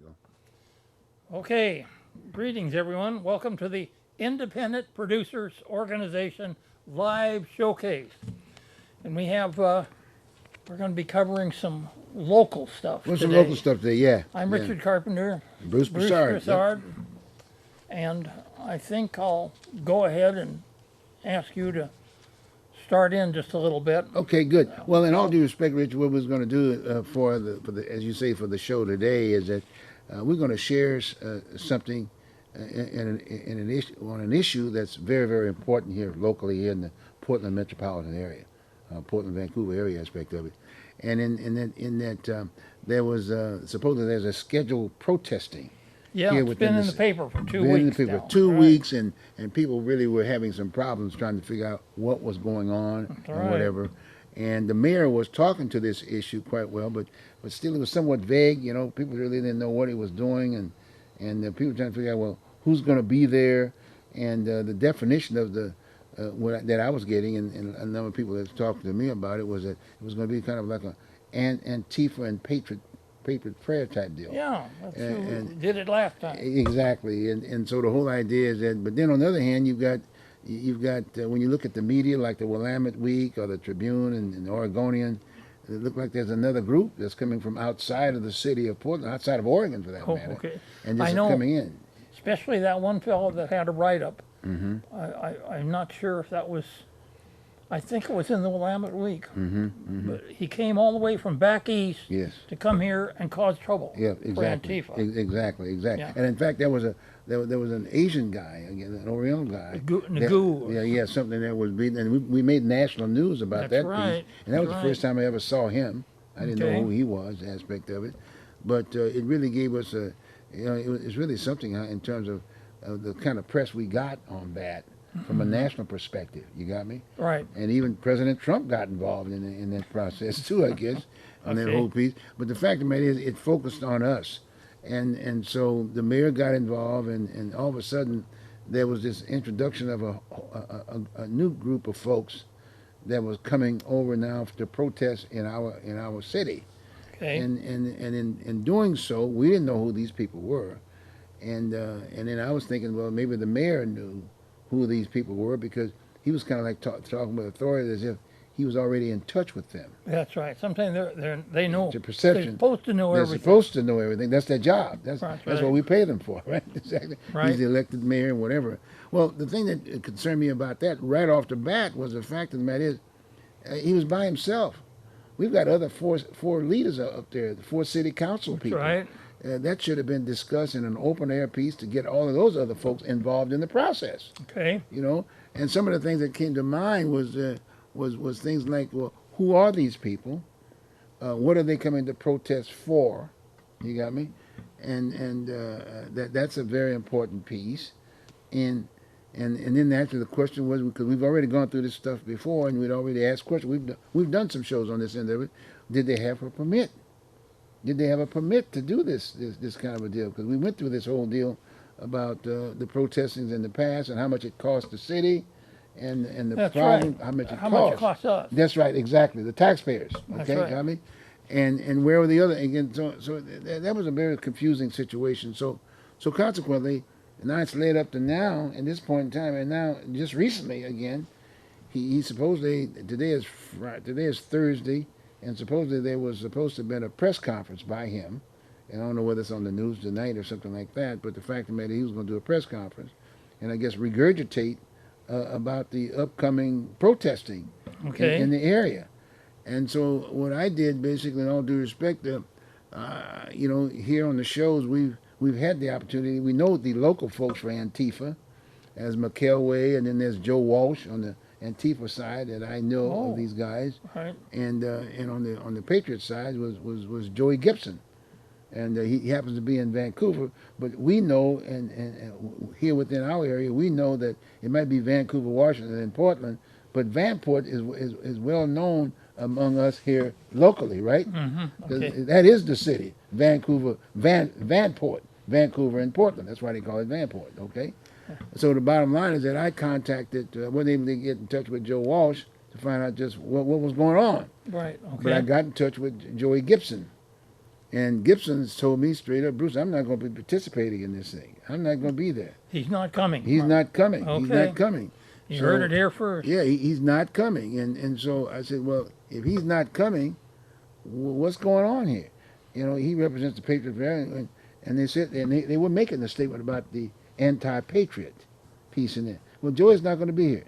you go. Okay, greetings everyone. Welcome to the Independent Producers Organization live showcase. And we're going to be covering some local stuff What's some today. local stuff there? Yeah. I'm yeah. Richard Carpenter, Bruce Broussard. Yep. Broussard, and I think I'll go ahead and ask you to start in just a little bit. Okay, good. Well, in all due respect, Richard, what we're going to do for the as you say for the show today is that we're going to share something in an issue on an issue that's very very important here locally here in the Portland metropolitan area, Portland Vancouver area aspect of it, and in that there was supposedly there's a scheduled protesting. Yeah, Here it's been in the paper for 2 weeks. In the paper now. 2 Right. weeks, and people really were having some problems trying to figure out what was going on and right. whatever. And the mayor was talking to this issue quite well, but still it was somewhat vague. You know, people really didn't know what he was doing, and people trying to figure out, well, who's going to be there, and the definition of the that I was getting, and a number of people that talked to me about it was that it was going to be kind of like an Antifa and Patriot prayer type deal. Yeah, that's who And- did it last time. Exactly, and so the whole idea is that. But then on the other hand, you've got when you look at the media like the Willamette Week or the Tribune and the Oregonian, it look like there's another group that's coming from outside of the city of Portland, outside of Oregon for that Oh, matter, okay. and I just know. coming in. Especially that one fellow that had a write-up. Mm-hmm. I'm not sure if that was, I think it was in the Willamette Week. Mm-hmm. Mm-hmm. But he came all the way from back east Yes. to come here and cause trouble Yeah. Exactly. for Antifa. Exactly. Yeah. And in fact, there was an Asian guy, again, an Oriental guy. Nagu. Yeah, something that was being, and we made national news about That's that right. piece. And that was That's the first time I ever saw him. I didn't Okay. know who he was, aspect of it. But it really gave us it's really something in terms of the kind of press we got on that from a national perspective. You got me? Right. And even President Trump got involved in that process too, I guess, on that Okay. whole piece. But the fact of the matter is, it focused on us, and so the mayor got involved, and all of a sudden, there was this introduction of a new group of folks that was coming over now to protest in our city, Okay. and in doing so, we didn't know who these people were, and then I was thinking, well, maybe the mayor knew who these people were because he was kind of like talking with authority as if he was already in touch with them. That's right. Sometimes they know. It's a perception. They're supposed to know They're everything. supposed to know everything. That's their job. That's Right. what we pay them for, right? Exactly. Right. He's the elected mayor and whatever. Well, the thing that concerned me about that right off the bat was the fact of the matter is he was by himself. We've got other four leaders up there, the 4 city council That's people. right. That should have been discussed in an open air piece to get all of those other folks involved in the process. Okay. You know, and some of the things that came to mind was things like, well, who are these people? What are they coming to protest for? You got me, and that's a very important piece, and then actually the question was, because we've already gone through this stuff before and we'd already asked questions. We've done some shows on this end of it. Did they have a permit? Did they have a permit to do this kind of a deal? Because we went through this whole deal about the protestings in the past and how much it cost the city, and the That's problem, right. how much it How cost. much it costs us. That's right, exactly. The taxpayers. That's Okay, right. got me. And where were the other? Again, so that was a very confusing situation. So consequently, now it's led up to now, at this point in time, and now just recently again, he supposedly today is Thursday, and supposedly there was supposed to have been a press conference by him. And I don't know whether it's on the news tonight or something like that, but the fact of the matter, he was going to do a press conference, and I guess regurgitate about the upcoming protesting Okay. in the area. And so what I did, basically, in all due respect, here on the shows, we've had the opportunity. We know the local folks for Antifa, as McElway, and then there's Joe Walsh on the Antifa side that I know Oh. of these guys, Right. and on the Patriot side was Joey Gibson, and he happens to be in Vancouver. But we know, and here within our area, we know that it might be Vancouver, Washington, and Portland, but Vanport is well known among us here locally, right? Mm-hmm. 'Cause Okay. that is the city, Vancouver, Vanport, Vancouver and Portland. That's why they call it Vanport. Okay. So the bottom line is that I contacted, wasn't able to get in touch with Joe Walsh to find out just what was going on, Right. Okay. but I got in touch with Joey Gibson, And Gibson's told me straight up, Bruce, I'm not going to be participating in this thing. I'm not going to be there. He's not coming. He's not coming. He's Okay. not coming. You So, heard it here first. Yeah, he's not coming. And so I said, well, if he's not coming, what's going on here? You know, he represents the Patriot Variant, and they said, and they were making a statement about the anti-patriot piece in there. Well, Joey's not going to be here.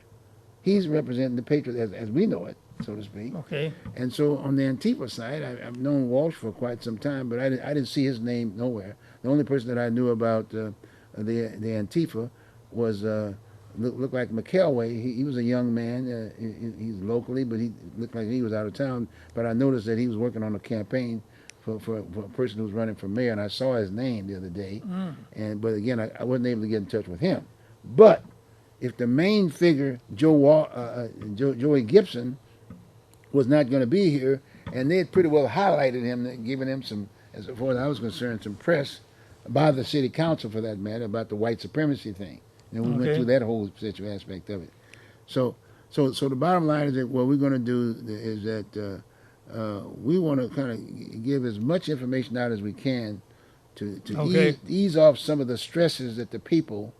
He's representing the Patriot as we know it, so to speak. Okay. And so on the Antifa side, I've known Walsh for quite some time, but I didn't see his name nowhere. The only person that I knew about the Antifa was looked like McElway. He was a young man. He's locally, but he looked like he was out of town. But I noticed that he was working on a campaign for a person who was running for mayor, and I saw his name the other day. But again, I wasn't able to get in touch with him. But if the main figure, Joey Gibson, was not going to be here, and they had pretty well highlighted him, giving him some, as far as I was concerned, some press by the city council, for that matter, about the white supremacy thing. And we went through that whole aspect of it. So the bottom line is that what we're going to do is that we want to kind of give as much information out as we can to ease off some of the stresses that the people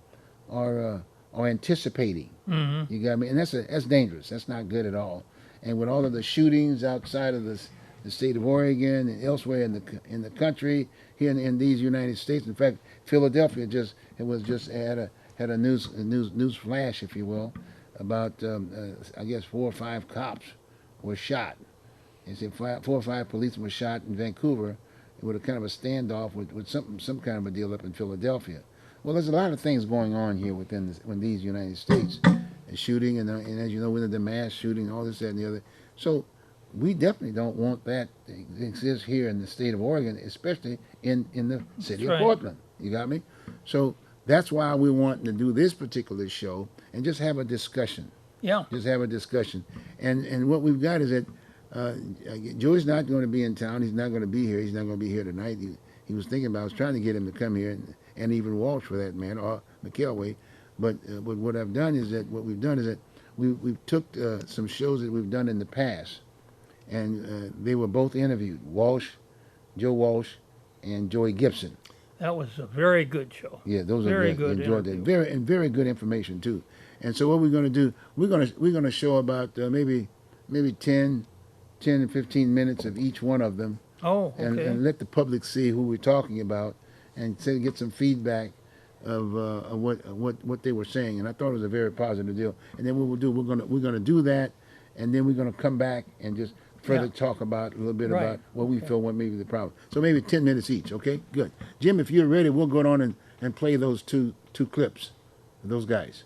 are anticipating. You got me? And that's dangerous. That's not good at all. And with all of the shootings outside of the state of Oregon and elsewhere in the country, here in these United States, in fact, Philadelphia had a news flash, if you will, about I guess 4 or 5 cops were shot. They said 4 or 5 policemen were shot in Vancouver with a kind of a standoff with some kind of a deal up in Philadelphia. Well, there's a lot of things going on here within these United States. Shooting and as you know, with the mass shooting, all this, that, and the other. So we definitely don't want that to exist here in the state of Oregon, especially in the city of Portland. You got me? So that's why we're wanting to do this particular show and just have a discussion. Yeah. Just have a discussion. And what we've got is that Joey's not going to be in town. He's not going to be here. He's not going to be here tonight. He was thinking about, I was trying to get him to come here, and even Walsh for that man, or McElway. But what we've done is that we've took some shows that we've done in the past, and they were both interviewed, Joe Walsh, and Joey Gibson. That was a very good show. Yeah, those very are good. Enjoyed that. interview. Very good information too. And so what we're going to do, we're going to show about maybe 10 and 15 minutes of each one of them. Oh, okay. And let the public see who we're talking about, and get some feedback of what they were saying, and I thought it was a very positive deal. And then what we'll do, we're gonna do that, and then we're gonna come back and just further talk about a little bit about what we feel what may be the problem. So maybe 10 minutes each. Okay, good. Jim, if you're ready, we'll go on and play those two clips of those guys.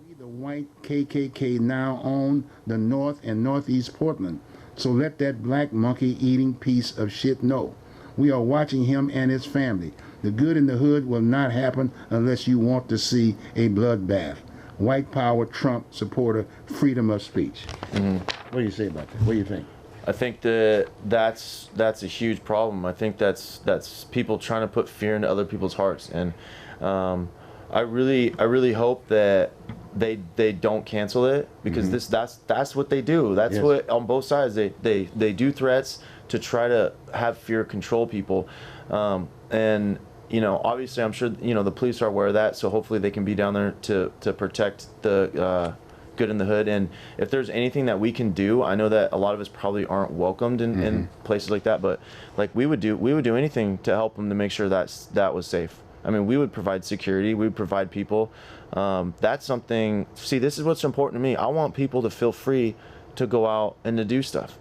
We, the white KKK, now own the North and Northeast Portland. So let that black monkey-eating piece of shit know. We are watching him and his family. The good in the hood will not happen unless you want to see a bloodbath. White power, Trump supporter, freedom of speech. What do you say about that? What do you think? I think that's a huge problem. I think that's people trying to put fear into other people's hearts, and I really hope that they don't cancel it, because that's what they do. That's what on both sides they do threats to try to have fear control people, and obviously I'm sure the police are aware of that, so hopefully they can be down there to protect the good in the hood. And if there's anything that we can do, I know that a lot of us probably aren't welcomed in places like that, but like we would do anything to help them to make sure that was safe. I mean, we would provide security, we would provide people. That's something, see, this is what's important to me. I want people to feel free to go out and to do stuff.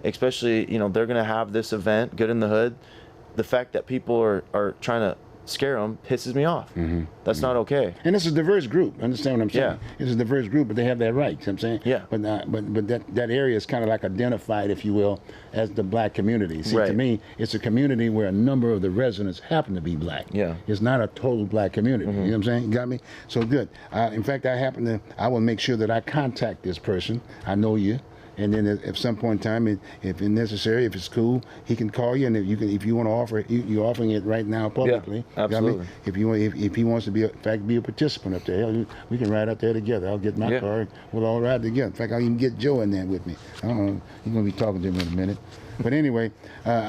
Especially, they're gonna have this event, Good in the Hood. The fact that people are trying to scare them pisses me off. That's not okay. And it's a diverse group. Understand what I'm saying? Yeah. It's a diverse group, but they have their rights. You know what I'm saying? Yeah. But that area is kind of like identified, if you will, as the black community. See, Right. to me, it's a community where a number of the residents happen to be black. Yeah. It's not a total black community. You know what I'm saying? You got me? So good. In fact, I will make sure that I contact this person. I know you. And then at some point in time, if it's necessary, if it's cool, he can call you, and if you want to offer it, you're offering it right now publicly. Yeah, absolutely. If he wants to be a participant up there, hell, we can ride up there together. I'll get my car, and we'll all ride together. In fact, I'll even get Joe in there with me. I don't know, he's gonna be talking to him in a minute. But anyway,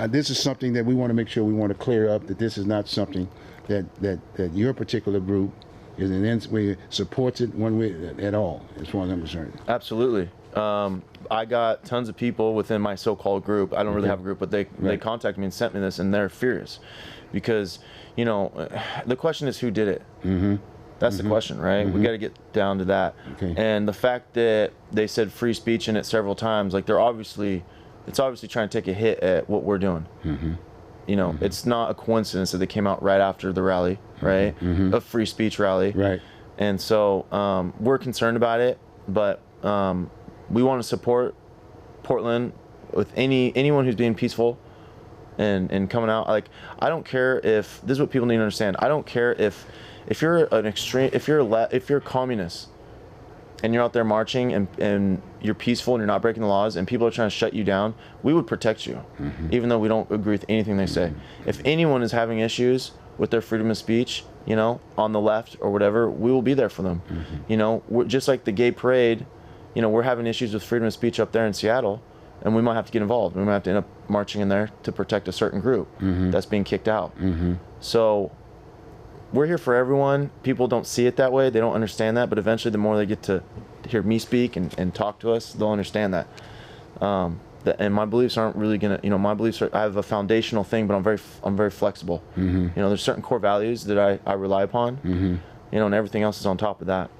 this is something that we want to make sure we want to clear up, that this is not something that your particular group is in any way supports it one way at all, as far as I'm concerned. Absolutely. I got tons of people within my so-called group. I don't really have a group, but they contacted me and sent me this, and they're furious because, you know, the question is who did it. That's the question, right? We got to get down to that. Okay. And the fact that they said free speech in it several times, like it's obviously trying to take a hit at what we're doing. You know, it's not a coincidence that they came out right after the rally, right? A free speech rally. Right. And so we're concerned about it, but we want to support Portland with anyone who's being peaceful and coming out. Like, I don't care if this is what people need to understand. I don't care if you're an extreme, if you're communist and you're out there marching and you're peaceful and you're not breaking the laws and people are trying to shut you down, we would protect you, even though we don't agree with anything they say. If anyone is having issues with their freedom of speech, you know, on the left or whatever, we will be there for them. You know, we're just like the gay parade. You know, we're having issues with freedom of speech up there in Seattle, and we might have to get involved. We might have to end up marching in there to protect a certain group that's being kicked out. So we're here for everyone. People don't see it that way. They don't understand that. But eventually, the more they get to hear me speak and talk to us, they'll understand that. And my beliefs aren't really gonna, you know, my beliefs are, I have a foundational thing, but I'm very flexible. You know, there's certain core values that I rely upon. You know, and everything else is on top of that.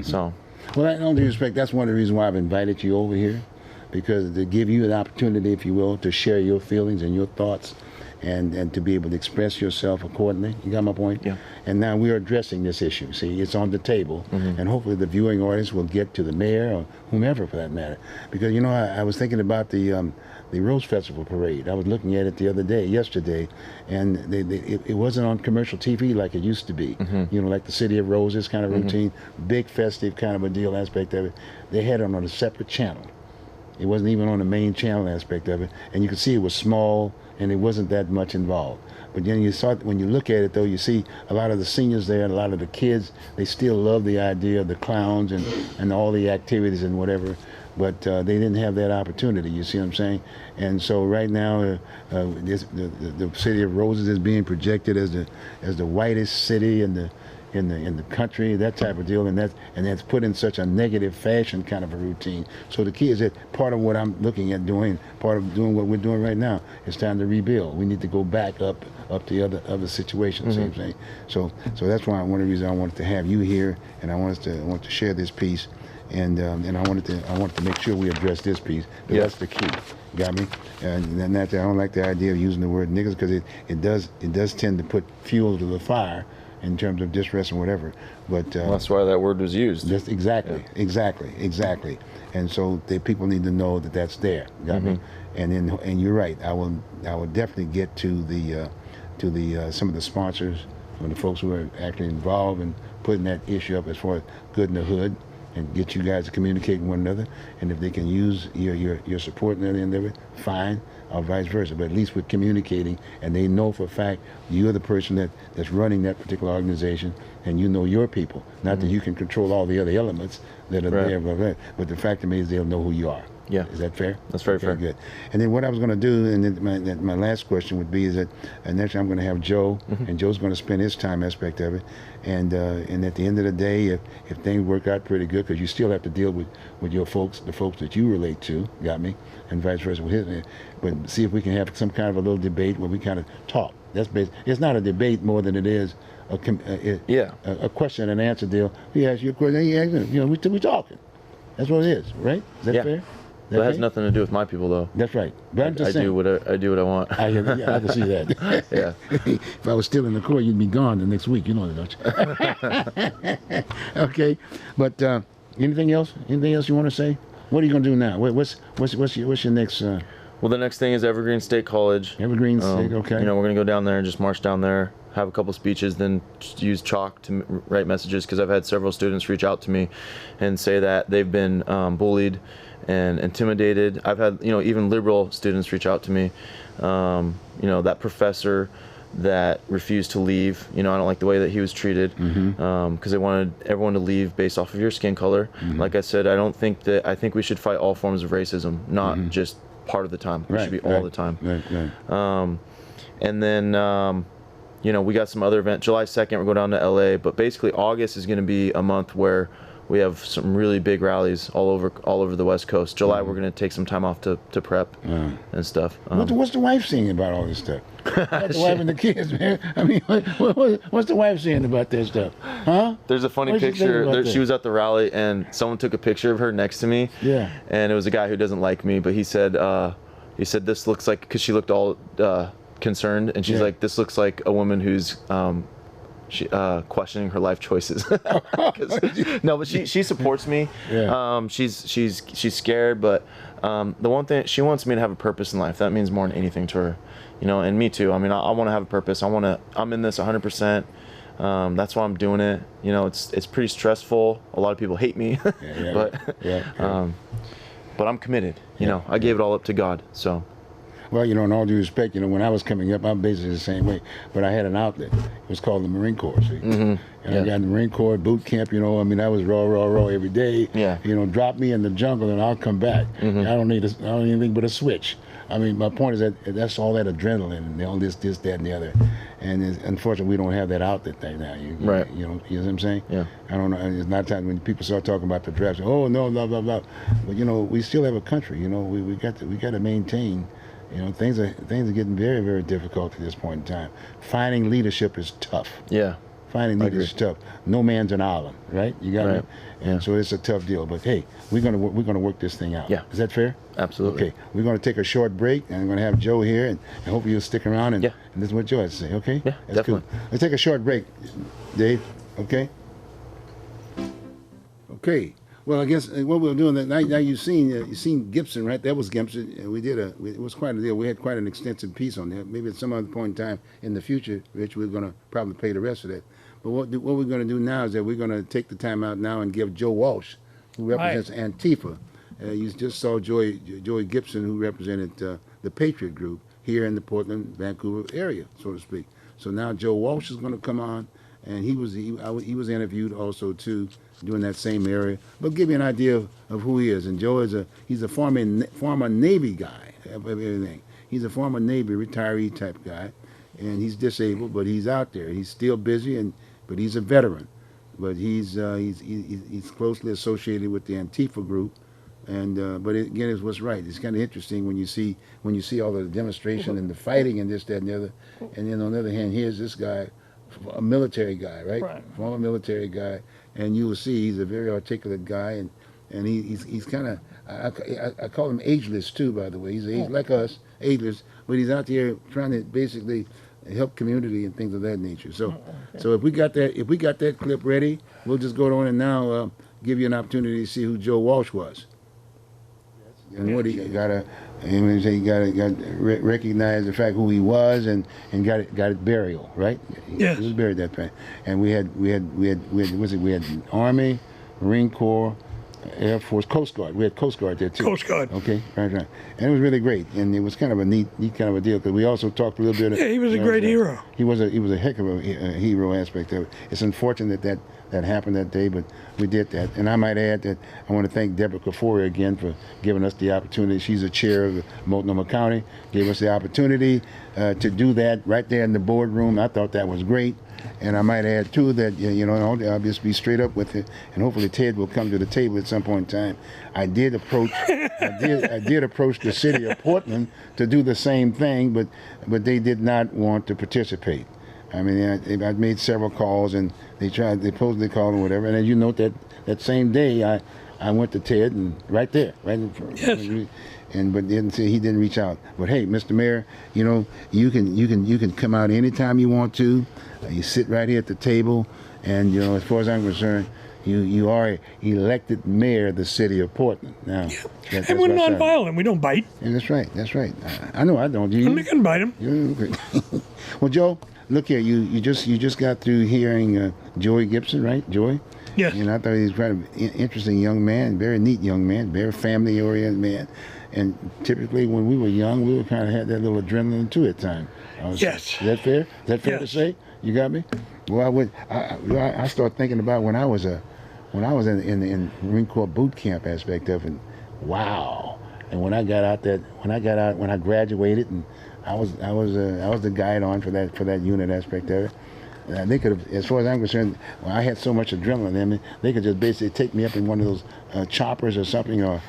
So. Well, in all due respect, that's one of the reasons why I've invited you over here, because to give you an opportunity, if you will, to share your feelings and your thoughts, and to be able to express yourself accordingly. You got my point? Yeah. And now we're addressing this issue. See, it's on the table, and hopefully the viewing audience will get to the mayor or whomever for that matter. Because, you know, I was thinking about the Rose Festival parade. I was looking at it the other day, yesterday, and it wasn't on commercial TV like it used to be. You know, like the City of Roses kind of routine, big festive kind of a deal aspect of it. They had it on a separate channel. It wasn't even on the main channel aspect of it, and you could see it was small and it wasn't that much involved. But then when you look at it though, you see a lot of the seniors there and a lot of the kids, they still love the idea of the clowns and all the activities and whatever, but they didn't have that opportunity, you see what I'm saying? And so right now, the City of Roses is being projected as the whitest city in the country, that type of deal, and that's put in such a negative fashion kind of a routine. So the key is that part of what I'm looking at doing, part of doing what we're doing right now, is time to rebuild. We need to go back up to other situations. See what I'm saying? So that's why one of the reasons I wanted to have you here, and I want to share this piece, and I wanted to make sure we address this piece. That's the key. Got me? And then I don't like the idea of using the word niggas, because it does tend to put fuel to the fire in terms of distress and whatever, but Well, that's why that word was used. that's exactly. And so the people need to know that that's there. Got me? And you're right. I will definitely get to the some of the sponsors, some of the folks who are actually involved in putting that issue up as far as Good in the Hood, and get you guys to communicate with one another. And if they can use your support and the end of it, fine, or vice versa. But at least we're communicating, and they know for a fact you're the person that's running that particular organization, and you know your people. Not that you can control all the other elements that are there, but the fact of me is they'll know who you are. Yeah. Is that fair? That's very fair. Good. And then what I was going to do, and then my last question would be, is that next I'm going to have Joe, and Joe's going to spend his time aspect of it, and at the end of the day, if things work out pretty good, because you still have to deal with your folks, the folks that you relate to, got me, and vice versa with his. But see if we can have some kind of a little debate where we kind of talk. That's it's not a debate more than it is a question and answer deal. He asks you a question, he asks, you know, we talking. That's what it is, right? Is that fair? That has nothing to do with my people, though. That's right. But I'm just I saying. do what I want. I can see that. Yeah. If I was still in the court, you'd be gone the next week. You know that, don't you? Okay. But anything else? Anything else you want to say? What are you gonna do now? What's your next? Well, the next thing is Evergreen State College. Evergreen State. Okay. You know, we're gonna go down there and just march down there, have a couple speeches, then just use chalk to write messages, because I've had several students reach out to me and say that they've been bullied and intimidated. I've had, even liberal students reach out to me. That professor that refused to leave. I don't like the way that he was treated, because they wanted everyone to leave based off of your skin color. Like I said, I think we should fight all forms of racism, not just part of the time. It should be all the time. And then, we got some other event. July 2nd, we're going down to LA, but basically August is going to be a month where we have some really big rallies all over the West Coast. July, we're going to take some time off to prep and stuff. What's the wife saying about all this stuff? About the wife and the kids, man. I mean, what's the wife saying about that stuff? Huh? There's a funny What'd she think picture. about She that? was at the rally, and someone took a picture of her next to me. Yeah. And it was a guy who doesn't like me, but he said this looks like, because she looked all concerned, and she's Yeah. like, this looks like a woman who's questioning her life choices. No, but she supports me. Yeah. She's scared, but the one thing, she wants me to have a purpose in life. That means more than anything to her, and me too. I mean, I want to have a purpose. I'm in this 100%. That's why I'm doing it. It's pretty stressful. A lot of people hate me, but I'm committed. I gave it all up to God. So. Well, in all due respect, when I was coming up, I'm basically the same way. But I had an outlet. It was called the Marine Corps, see? And I got in the Marine Corps boot camp, I mean, I was raw every day. Yeah. Drop me in the jungle and I'll come back. I don't need anything but a switch. I mean, my point is that's all that adrenaline and all this, that, and the other. And unfortunately, we don't have that outlet right now. Right. You know what I'm saying? Yeah. I don't know. It's not time when people start talking about the draft. Oh no, blah blah blah. But we still have a country. We got to maintain. Things are getting very, very difficult at this point in time. Finding leadership is tough. Yeah. Finding leaders is tough. No man's an island, right? You got Right. me. And so it's a tough deal. But hey, we're gonna work this thing out. Yeah. Is that fair? Absolutely. Okay. We're gonna take a short break, and I'm gonna have Joe here, and hopefully you'll stick around and listen to what Joe has to say. Okay? Yeah, That's definitely. cool. Let's take a short break, Dave. Okay. Okay. Well, I guess what we're doing that now you've seen Gibson, right? That was Gibson. It was quite a deal. We had quite an extensive piece on that. Maybe at some other point in time in the future, Rich, we're going to probably play the rest of that. But what we're going to do now is that we're going to take the time out now and give Joe Walsh, who represents Antifa. You just saw Joey Gibson, who represented the Patriot Group here in the Portland, Vancouver area, so to speak. So now Joe Walsh is going to come on, and he was interviewed also too, doing that same area. But give you an idea of who he is. And Joe he's a former Navy guy of everything. He's a former Navy retiree type guy, and he's disabled, but he's out there. He's still busy, but he's a veteran. But he's closely associated with the Antifa group. And but again, it's what's right. It's kind of interesting when you see all the demonstration and the fighting and this, that, and the other. And then on the other hand, here's this guy, a military guy, right? Former military guy, and you will see he's a very articulate guy, and he's kind of I call him ageless too, by the way. He's like us, ageless, but he's out there trying to basically help community and things of that nature. So so if we got that clip ready, we'll just go on and now give you an opportunity to see who Joe Walsh was. And what he got recognize the fact who he was and got it burial, right? Yes. He was buried that time. And we had Army, Marine Corps, Air Force, Coast Guard. We had Coast Guard there too. Coast Guard. Okay, right. And it was really great, and it was kind of a neat kind of a deal because we also talked a little bit. Yeah, he was a great hero. He was a heck of a hero aspect of it. It's unfortunate that happened that day, but we did that. And I might add that I want to thank Deborah Kafori again for giving us the opportunity. She's the chair of Multnomah County, gave us the opportunity to do that right there in the boardroom. I thought that was great. And I might add too that I'll just be straight up with it, and hopefully Ted will come to the table at some point in time. I did approach the city of Portland to do the same thing, but they did not want to participate. I mean, I made several calls, and they supposedly called or whatever. And as you note, that same day, I went to Ted, and right in front. Yes. But he didn't reach out. But hey, Mr. Mayor, you can come out anytime you want to. You sit right here at the table, and as far as I'm concerned, you are elected mayor of the city of Portland. Now, that's And we're what I said. nonviolent. We don't bite. Yeah, that's right. I know I don't. Do you? I'm not gonna bite him. Well, Joe, look here. You just got through hearing Joey Gibson, right? Joey, Yes. You know, I thought he was quite an interesting young man, very neat young man, very family-oriented man. And typically, when we were young, we would kind of had that little adrenaline too at times. Yes. Is that fair? Is that fair to Yes. say? You got me? Well, I started thinking about when I was in the Marine Corps boot camp aspect of it. Wow. And when I graduated, and I was the guide on for that unit aspect of it. They could have, as far as I'm concerned, well, I had so much adrenaline in me, they could just basically take me up in one of those choppers or something, or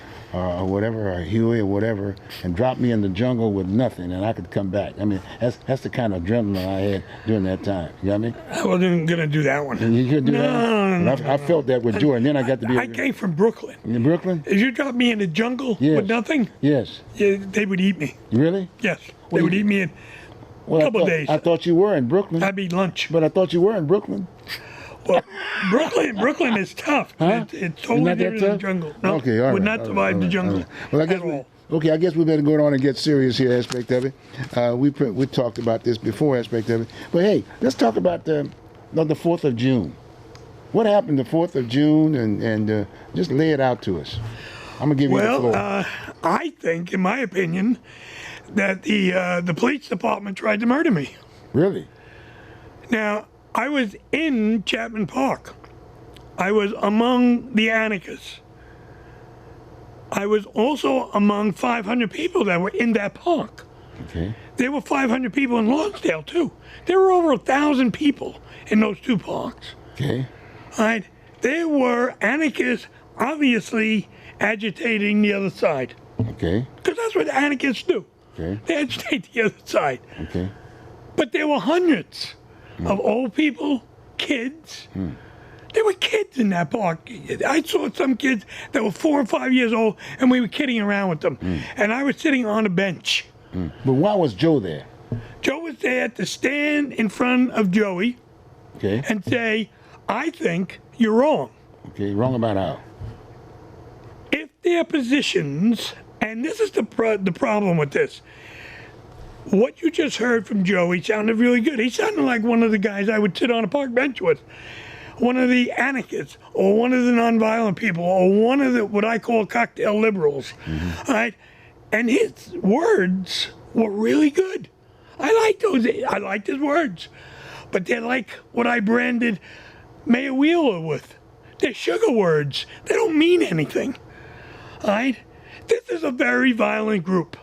whatever, or Huey or whatever, and drop me in the jungle with nothing, and I could come back. I mean, that's the kind of adrenaline I had during that time. You got me? I wasn't going to do that one. And you could do that? No, I felt that with Jordan. Then I got to be I came from Brooklyn. in Brooklyn. If you dropped me in the jungle Yes. with nothing, Yes. yeah, they would eat me. Really? Yes, Well, they would eat me in Well, Couple days. I thought you were in Brooklyn, I'd be lunch. but I thought you were in Brooklyn. Well, Brooklyn is tough. Huh? It's You're totally not that different than the tough? jungle. No, Okay, all right. would not all survive right, the all jungle right. Well, I guess at all. okay. I guess we better go on and get serious here. Aspect of it. We talked about this before. Aspect of it. But hey, let's talk about the 4th of June. What happened the 4th of June, and just lay it out to us. I'm gonna give you the Well, floor. I think, in my opinion, that the police department tried to murder me. Really? Now, I was in Chapman Park. I was among the anarchists. I was also among 500 people that were in that park. Okay. There were 500 people in Lonsdale, too. There were over 1,000 people in those two parks. Okay. All right? There were anarchists obviously agitating the other side. Okay. Because that's what anarchists do. Okay. They agitate the other side. Okay. But there were hundreds of old people, kids. There were kids in that park. I saw some kids that were 4 or 5 years old, and we were kidding around with them. And I was sitting on a bench. But why was Joe there? Joe was there to stand in front of Joey Okay. and say, I think you're wrong. Okay. Wrong about how? If their positions, and this is the problem with this, what you just heard from Joey sounded really good. He sounded like one of the guys I would sit on a park bench with. One of the anarchists, or one of the nonviolent people, or one of the what I call cocktail liberals. All right? And his words were really good. I liked his words. But they're like what I branded Mayor Wheeler with. They're sugar words. They don't mean anything. All right? This is a very violent group.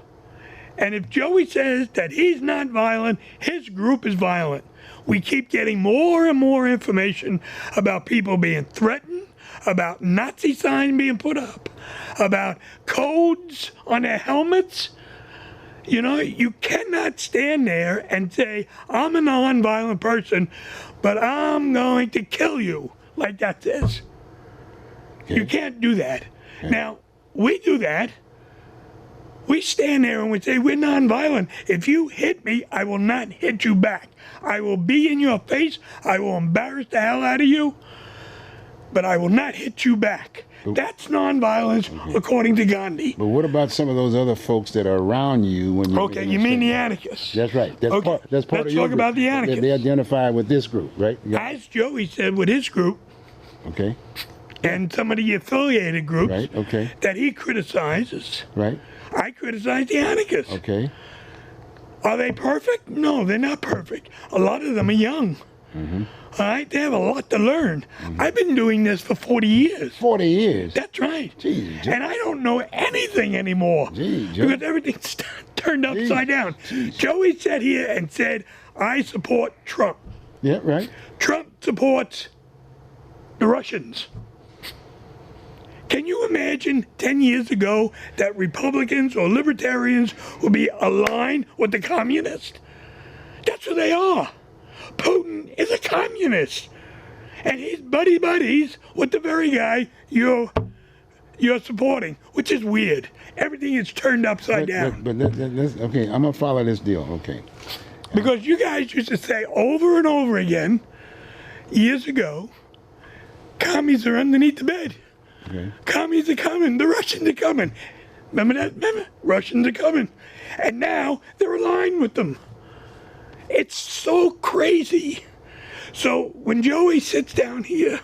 And if Joey says that he's not violent, his group is violent. We keep getting more and more information about people being threatened, about Nazi signs being put up, about codes on their helmets. You know, you cannot stand there and say, I'm a non-violent person, but I'm going to kill you, like that says. You can't do that. Now, we do that. We stand there and we say, we're nonviolent. If you hit me, I will not hit you back. I will be in your face. I will embarrass the hell out of you. But I will not hit you back. That's nonviolence, according to Gandhi. But what about some of those other folks that are around you when you? Okay, you mean the anarchists? That's right. That's Okay, part. That's part let's of your talk group. about the anarchists. They identify with this group, right? Yeah. As Joey said with his group Okay. and some of the affiliated groups Right. Okay. that he criticizes, Right. I criticize the anarchists. Okay. Are they perfect? No, they're not perfect. A lot of them are young. All right, they have a lot to learn. I've been doing this for 40 years. 40 years. That's right. Jeez, Joe. And I don't know anything anymore Gee, Joe. because everything's turned upside down. Joey sat here and said, I support Trump. Yeah. Right. Trump supports the Russians. Can you imagine 10 years ago that Republicans or libertarians would be aligned with the communists? That's who they are. Putin is a communist. And he's buddies with the very guy you're supporting, which is weird. Everything is turned upside down. But let's, okay, I'm gonna follow this deal. Okay. Because you guys used to say over and over again, years ago, commies are underneath the bed. Okay. Commies are coming. The Russians are coming. Remember that? Remember? Russians are coming. And now they're aligned with them. It's so crazy. So when Joey sits down here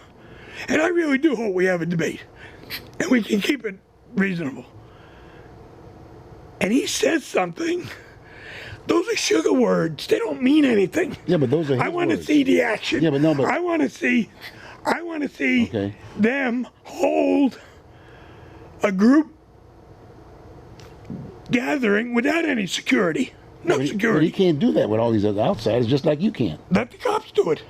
And I really do hope we have a debate. And we can keep it reasonable. And he says something. Those are sugar words. They don't mean anything. Yeah, but those are his I want to words. see the action. Yeah, but no, but- I want to see Okay. them hold a group gathering without any security. No But he security. can't do that with all these other outsiders, just like you can't. Let the cops do it.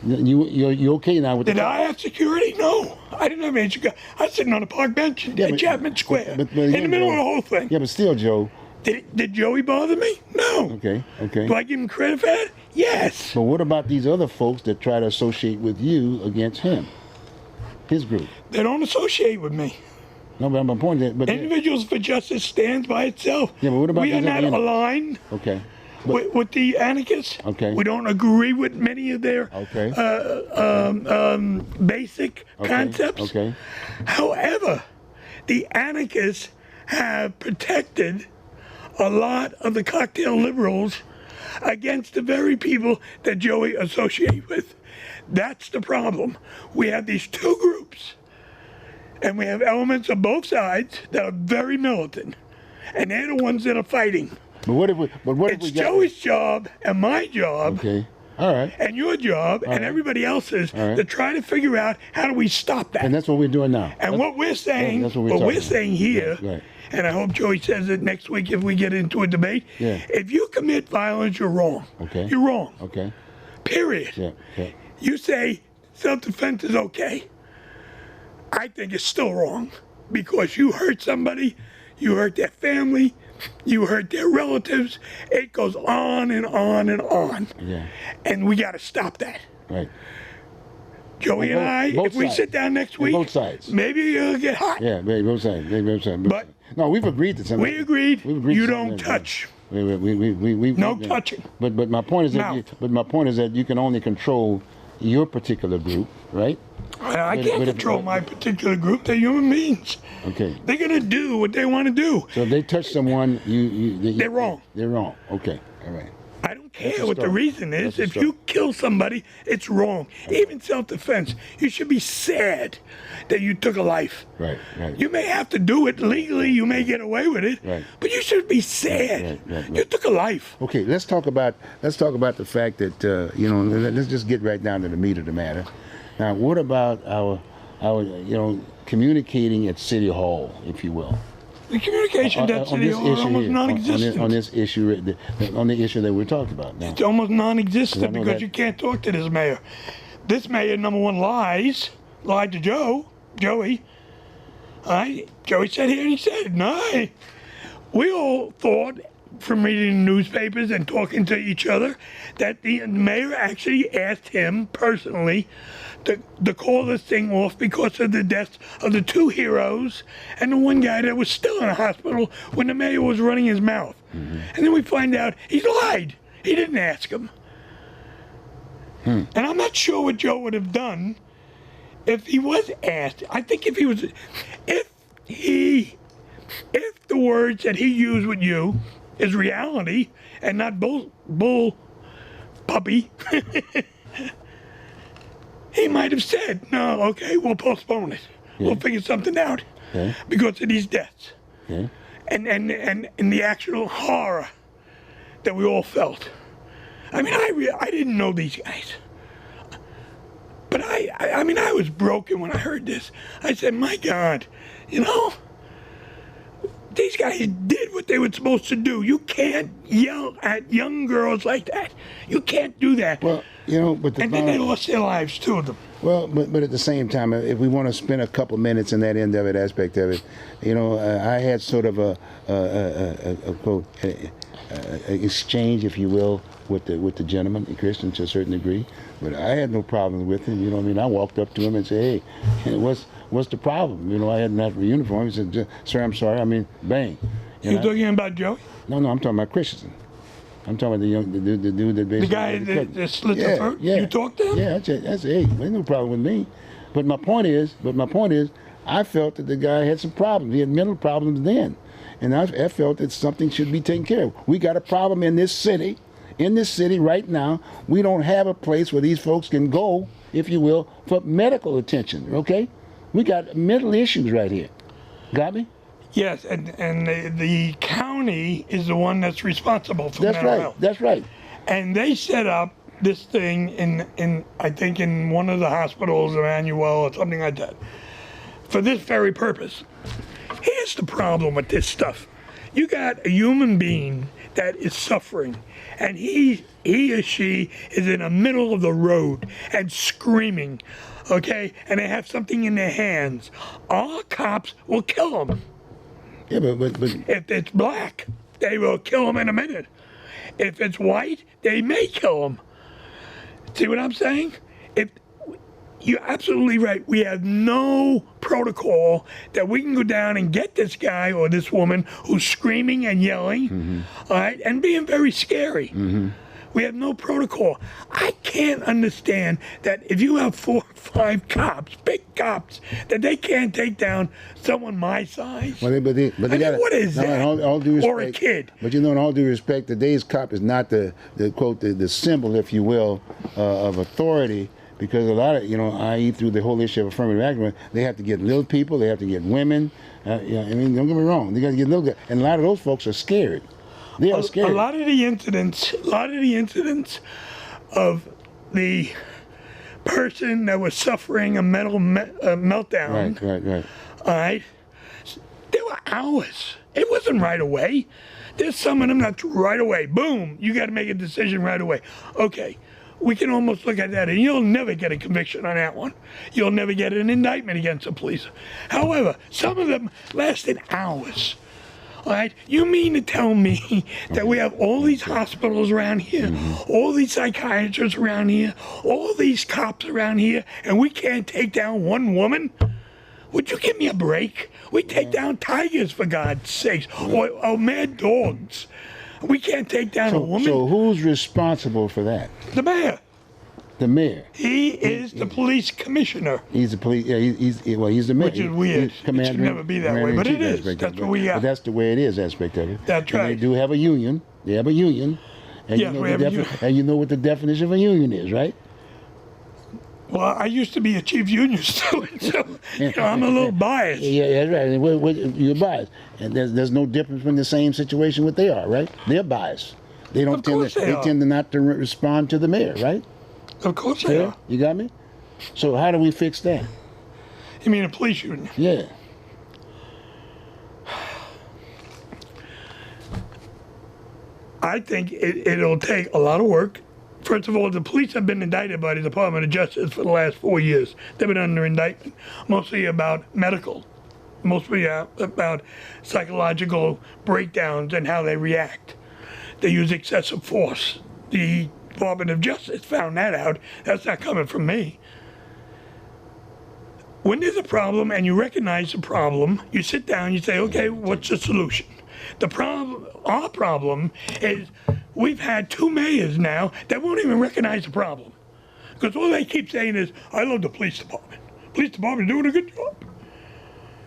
You okay now with Did the I have security? No. I didn't have any security. I was sitting on a park bench Yeah, at but- Chapman Square but in the yeah, middle Joe. of the whole thing. Yeah, but still, Joe. Did Joey bother me? No. Okay, okay. Do I give him credit for that? Yes. But what about these other folks that try to associate with you against him, his group? They don't associate with me. No, but my point is, but Individuals for Justice stands by itself. Yeah, but what about we are these not other aligned okay, with the anarchists. Okay. We don't agree with many of their okay, basic concepts. okay. However, the anarchists have protected a lot of the cocktail liberals against the very people that Joey associate with. That's the problem. We have these two groups, and we have elements of both sides that are very militant, and they're the ones that are fighting. But what if we? But what if It's we got? Joey's job and my job Okay, all right. and your job and right. everybody else's All right. to try to figure out how do we stop that. And that's what we're doing now. And what we're saying, that's what we're what talking we're about. saying here, Right. and I hope Joey says it next week if we get into a debate. Yeah. If you commit violence, you're wrong. Okay. You're wrong. Okay. Period. Yeah. Okay. You say self-defense is okay. I think it's still wrong because you hurt somebody, you hurt their family, you hurt their relatives. It goes on and on and on. Yeah. And we got to stop that. Right. Joey On and I, both if we sides. sit down next On week, both sides. maybe you'll get hot. Yeah. Both sides. Both sides. Both But- sides. No, we've agreed to something. We agreed. We've agreed You to don't something. touch. We No touching. But my point is that Mouth. you can only control your particular group, right? I But- can't but if- control my particular group. They're human beings. Okay. They're gonna do what they want to do. So if they touch someone, They're wrong. They're wrong. Okay. All right. I don't That's care a what the start. reason is. That's a If start. you kill somebody, it's wrong. Even self-defense, you should be sad that you took a life. Right. Right. You may have to do it legally. You may get away with it. Right. But you should be sad. Right. You took a life. Okay, let's talk about the fact that let's just get right down to the meat of the matter. Now, what about our communicating at City Hall, if you will, The communication at City Hall is almost here, non-existent. on this issue, on the issue that we're talking about now. It's almost non-existent I know because that- you can't talk to this mayor. This mayor, number one, lied to Joey. Joey sat here and he said, no, we all thought from reading the newspapers and talking to each other that the mayor actually asked him personally to call this thing off because of the deaths of the two heroes and the one guy that was still in the hospital when the mayor was running his mouth. And then we find out he lied. He didn't ask him. And I'm not sure what Joe would have done if he was asked. I think if the words that he used with you is reality and not bull puppy, he might have said, no, okay, we'll postpone it. We'll figure something out Okay. because of these deaths Okay. and the actual horror that we all felt. I mean, I didn't know these guys. But I mean, I was broken when I heard this. I said, my God, these guys did what they were supposed to do. You can't yell at young girls like that. You can't do that. Well, but the And then they lost their lives, two of them. Well, but at the same time, if we want to spend a couple minutes in that end of it, aspect of it, I had sort of a quote exchange, if you will, with the gentleman, Christian, to a certain degree. But I had no problems with him. You know what I mean? I walked up to him and said, "Hey, what's the problem?" I had an actual uniform. He said, "Sir, I'm sorry. I mean, bang." You're talking about Joey? No, I'm talking about Christensen. I'm talking about the dude that basically... The guy that slit the throat? Yeah. You talked to him? Yeah, I said, hey, there's no problem with me. But my point is, I felt that the guy had some problems. He had mental problems then. And I felt that something should be taken care of. We got a problem in this city right now. We don't have a place where these folks can go if you will, for medical attention. Okay, we got mental issues right here. Got me? Yes, and the county is the one that's responsible for That's mental right. health. That's right. And they set up this thing in I think in one of the hospitals, Emmanuel or something like that, for this very purpose. Here's the problem with this stuff. You got a human being that is suffering, and he or she is in the middle of the road and screaming, okay, and they have something in their hands. Our cops will kill them. Yeah, but If it's black, they will kill him in a minute. If it's white, they may kill him. See what I'm saying? You're absolutely right. We have no protocol that we can go down and get this guy or this woman who's screaming and yelling, all right, and being very scary. We have no protocol. I can't understand that if you have 4 or 5 cops, big cops, that they can't take down someone my size. But they I mean, got what is that? In all due respect, Or a kid. But in all due respect, today's cop is not the quote the symbol, if you will, of authority. Because a lot of, i.e. through the whole issue of affirmative action, they have to get little people, they have to get women. I mean, don't get me wrong, they got to get little guys. And a lot of those folks are scared. They are scared. A lot of the incidents of the person that was suffering a mental meltdown, Right. all right, there were hours. It wasn't right away. There's some of them that's right away. Boom, you got to make a decision right away. Okay, we can almost look at that, and you'll never get a conviction on that one. You'll never get an indictment against a police. However, some of them lasted hours. All right, you mean to tell me that we have all these hospitals around here, all these psychiatrists around here, all these cops around here, and we can't take down one woman? Would you give me a break? We take down tigers, for God's sakes, or mad dogs. We can't take down a woman. So who's responsible for that? The mayor. The mayor. He is the police commissioner. He's the police. Yeah, he's the mayor. Which is weird. He's It should never be that way, but it is. aspect of That's what we got. But that's the way it is, aspect of it. That's And right. they do have a union. They have a union. And Yes, we have a union. And you know what the definition of a union is, right? Well, I used to be a chief union steward, so I'm a little biased. Yeah, that's right. And you're biased, and there's no difference from the same situation what they are, right? They're biased. They don't Of tend course to. they are. Tend to not to respond to the mayor, right? Of course they are. You got me? So how do we fix that? You mean a police union? Yeah. I think it'll take a lot of work. First of all, the police have been indicted by the Department of Justice for the last 4 years. They've been under indictment, mostly about medical, mostly about psychological breakdowns and how they react. They use excessive force. The Department of Justice found that out. That's not coming from me. When there's a problem and you recognize the problem, you sit down, you say, okay, what's the solution? Our problem is we've had 2 mayors now that won't even recognize the problem. Because all they keep saying is, I love the police department. Police department's doing a good job.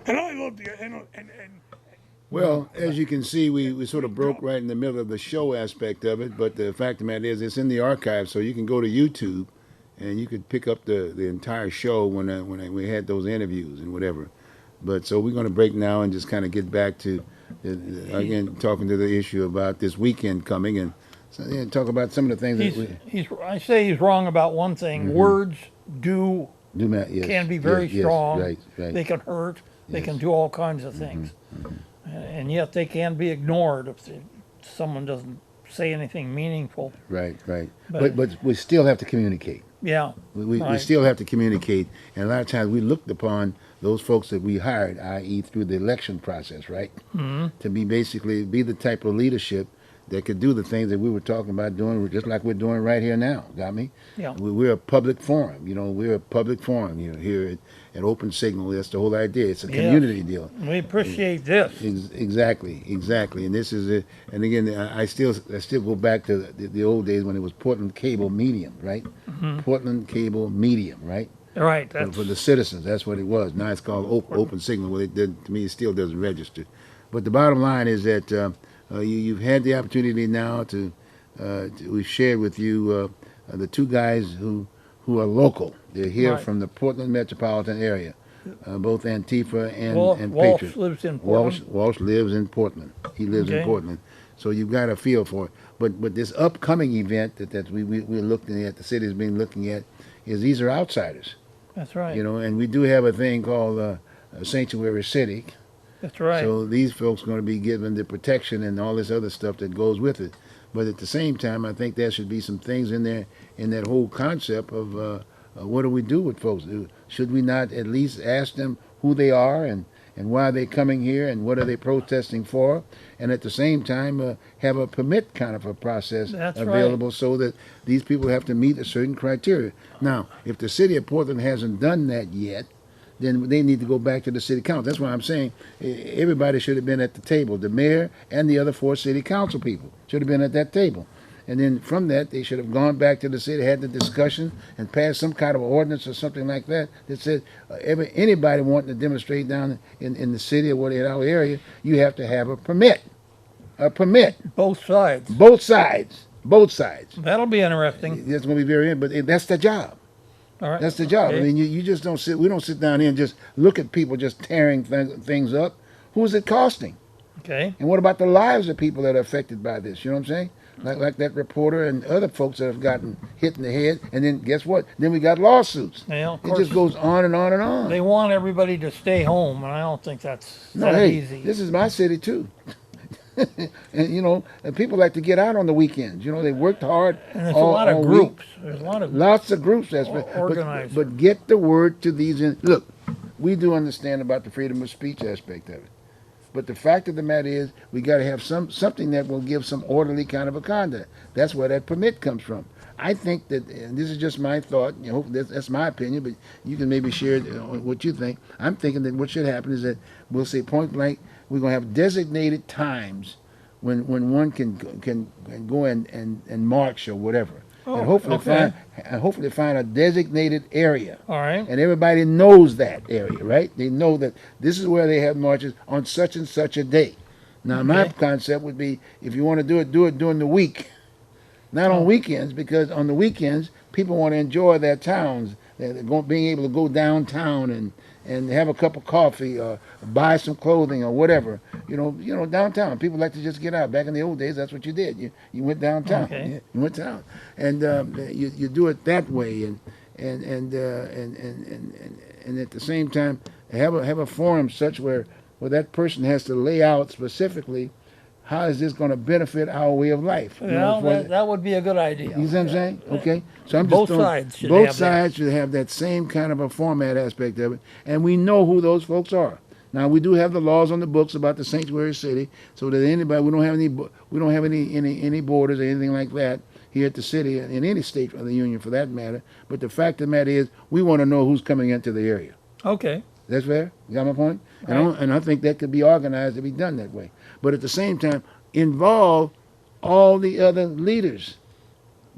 And I love Well, as you can see, we sort of broke right in the middle of the show aspect of it, but the fact of the matter is it's in the archive, so you can go to YouTube and you could pick up the entire show when we had those interviews and whatever. But so we're going to break now and just kind of get back to, again, talking to the issue about this weekend coming and talk about some of the things that we I say he's wrong about one thing. Words do. Yes, can be very yes, strong. Right. They can hurt. They Yes. can do all kinds of things. And yet they can be ignored if someone doesn't say anything meaningful. Right. But- But we still have to communicate. Yeah. We right. still have to communicate, and a lot of times we looked upon those folks that we hired, i.e., through the election process, right, to be the type of leadership that could do the things that we were talking about doing, just like we're doing right here now. Got me? Yeah. We're a public forum. We're a public forum. Here at Open Signal. That's the whole idea. It's a community deal. We appreciate this. Exactly. And this is it. And again, I still go back to the old days when it was Portland Cable Medium, right? Portland Cable Medium, right? Right. For the citizens, that's what it was. Now it's called Open Signal. Well, to me, it still doesn't register. But the bottom line is that you've had the opportunity now to we've shared with you the 2 guys who who are local. They're here Right. from the Portland metropolitan area, both Antifa and Walsh Patriot. lives in Portland. Walsh lives in Portland. He lives in Okay. Portland. So you've got a feel for it. But this upcoming event that we're looking at, the city's been looking at, is these are outsiders. That's right. You know, and we do have a thing called Sanctuary City. That's right. So these folks are going to be given the protection and all this other stuff that goes with it. But at the same time, I think there should be some things in there in that whole concept of what do we do with folks? Should we not at least ask them who they are and why they're coming here and what are they protesting for? And at the same time, have a permit kind of a process That's right. available so that these people have to meet a certain criteria. Now, if the city of Portland hasn't done that yet, then they need to go back to the city council. That's why I'm saying everybody should have been at the table. The mayor and the other 4 city council people should have been at that table. And then from that, they should have gone back to the city, had the discussion, and passed some kind of ordinance or something like that that said anybody wanting to demonstrate down in the city or whatever area, you have to have a permit. A permit. Both sides. Both sides. Both sides. That'll be interesting. That's going to be very, but that's the job. All right. That's the job. Okay. I mean, you just don't sit. We don't sit down here and just look at people just tearing things up. Who's it costing? Okay. And what about the lives of people that are affected by this? You know what I'm saying? Like that reporter and other folks that have gotten hit in the head. And then guess what? Then we got lawsuits. Well, of It course, just goes on and on and on. they want everybody to stay home, and I don't think that's No, that hey, easy. this is my city too. And you know, and people like to get out on the weekends. You know, they worked hard. and there's all, a lot of all groups. Week. There's a lot of Lots of groups that's Organized. but get the word to these. Look, we do understand about the freedom of speech aspect of it, but the fact of the matter is, we got to have something that will give some orderly kind of a conduct. That's where that permit comes from. I think that, and this is just my thought. You know, that's my opinion, but you can maybe share what you think. I'm thinking that what should happen is that we'll say point blank, we're going to have designated times when one can go and march or whatever, Oh, and hopefully okay. find a designated area, all right. and everybody knows that area, right? They know that this is where they have marches on such and such a day. Now, my Okay. concept would be if you want to do it during the week, not on weekends, because on the weekends people want to enjoy their towns. They're being able to go downtown and have a cup of coffee or buy some clothing or whatever. You know, downtown. People like to just get out. Back in the old days, that's what you did. You went downtown. Okay. Yeah, you went down, and you do it that way, and at the same time have a forum such where that person has to lay out specifically how is this going to benefit our way of life. You know, Well, for- that would be a good idea. you see what I'm saying? Okay. So I'm just Both throwing- sides should both have that. sides should have that same kind of a format aspect of it, and we know who those folks are. Now we do have the laws on the books about the sanctuary city, so that anybody we don't have any borders or anything like that here at the city in any state of the union for that matter. But the fact of the matter is, we want to know who's coming into the area. Okay. That's fair. You got my point? Right. And I think that could be organized to be done that way. But at the same time, involve all the other leaders.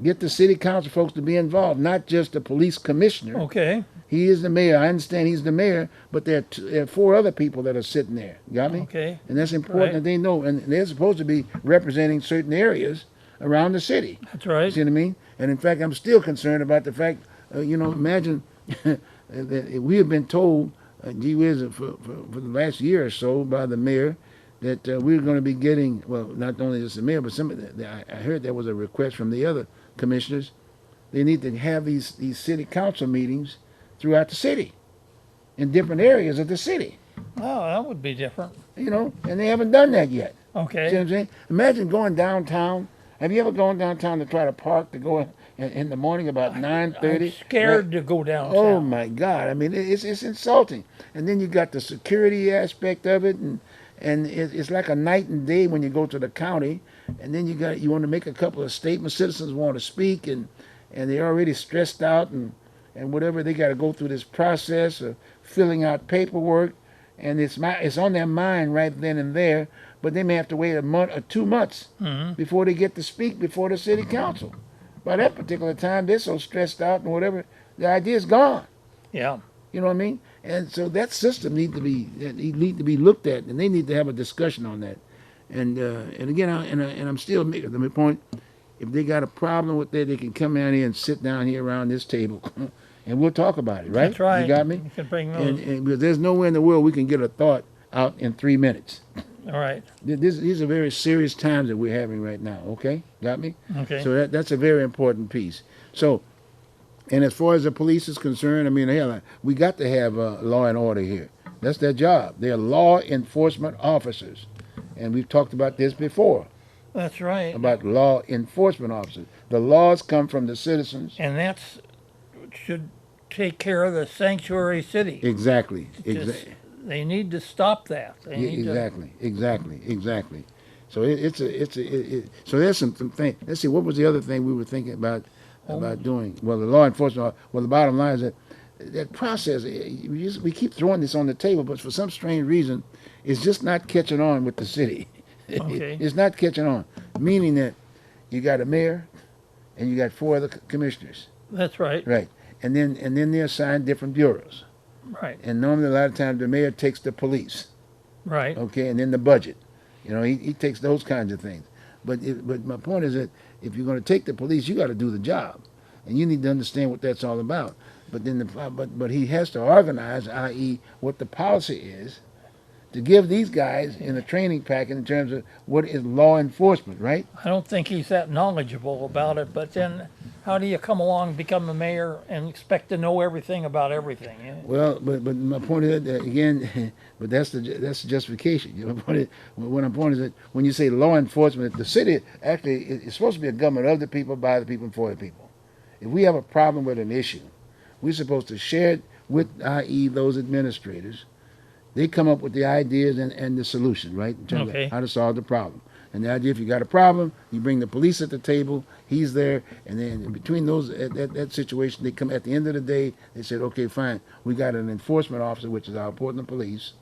Get the city council folks to be involved, not just the police commissioner. Okay. He is the mayor. I understand he's the mayor, but there are 4 other people that are sitting there. You got me? Okay. And that's important Right. that they know. And they're supposed to be representing certain areas around the city. That's right. See what I mean? And in fact, I'm still concerned about the fact, imagine that we have been told, gee whiz, for the last year or so by the mayor that we're going to be getting, well, not only just the mayor, but I heard there was a request from the other commissioners. They need to have these city council meetings throughout the city, in different areas of the city, Oh, that would be different. and they haven't done that yet. See what Okay. I'm saying? Imagine going downtown. Have you ever gone downtown to try to park to go in the morning about 9:30? I'm scared to go downtown. Oh my God! I mean, it's insulting. And then you got the security aspect of it, and it's like a night and day when you go to the county. And then you want to make a couple of statements. Citizens want to speak, and they're already stressed out and whatever. They got to go through this process of filling out paperwork, and it's on their mind right then and there. But they may have to wait a month or 2 months before they get to speak before the city council. By that particular time, they're so stressed out and whatever, the idea's gone. Yeah. You know what I mean? And so that system need to be looked at, and they need to have a discussion on that. And again, I'm still making the point. if they got a problem with that, they can come down here and sit down here around this table, and we'll talk about it. Right? That's right. You got me? You can bring those. And because there's nowhere in the world we can get a thought out in 3 minutes. All right. These are very serious times that we're having right now. Okay, got me? Okay. So that's a very important piece. So, and as far as the police is concerned, I mean, hell, we got to have law and order here. That's their job. They're law enforcement officers, and we've talked about this before That's right. about law enforcement officers. The laws come from the citizens. And that's should take care of the sanctuary city. Exactly. Just- they need to stop that. They need Exactly. So so there's some thing. Let's see, what was the other thing we were thinking about doing? Well, the law enforcement. Well, the bottom line is that process. We keep throwing this on the table, but for some strange reason, it's just not catching on with the city. Okay. It's not catching on. Meaning that you got a mayor, and you got 4 other commissioners, That's right. right? And then they're assigned different bureaus. Right. And normally, a lot of times, the mayor takes the police. Right. Okay, and then the budget. You know, he takes those kinds of things. But my point is that if you're going to take the police, you got to do the job, and you need to understand what that's all about. But then but he has to organize, i.e., what the policy is, to give these guys in a training packet in terms of what is law enforcement, right? I don't think he's that knowledgeable about it, but then how do you come along and become a mayor and expect to know everything about everything? Yeah? Well, but my point is that, again, but that's the justification. You know, what I'm point is that when you say law enforcement, the city actually is supposed to be a government of the people, by the people, and for the people. If we have a problem with an issue, we're supposed to share it with, i.e., those administrators. They come up with the ideas and the solution, right, in terms Okay. of how to solve the problem. And the idea, if you got a problem, you bring the police at the table. He's there, and then between those that situation, they come at the end of the day. They said, okay, fine, we got an enforcement officer, which is our Portland Police,